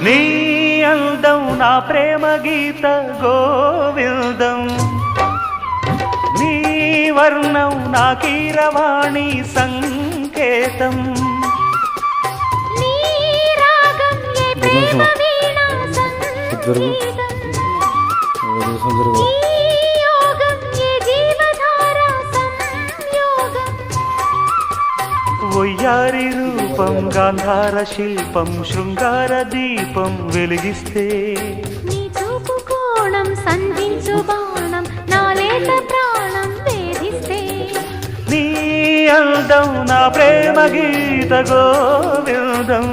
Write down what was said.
నీ అందం నా ప్రేమ గీత గోవిందం నీ వర్ణం నా కీరవాణి సంకేతం నీ రాగం ఏ ప్రేమ వీణా సంగీతం నీ యోగం ఏ జీవధార సంయోగం ఒయ్యారి రూపం గాంధార శిల్పం శృంగార దీపం వెలిగిస్తే నీ చూపు కోణం సంధించు బాణం నా లేత ప్రాణం వేధిస్తే నీ అందం నా ప్రేమ గీత గోవిందం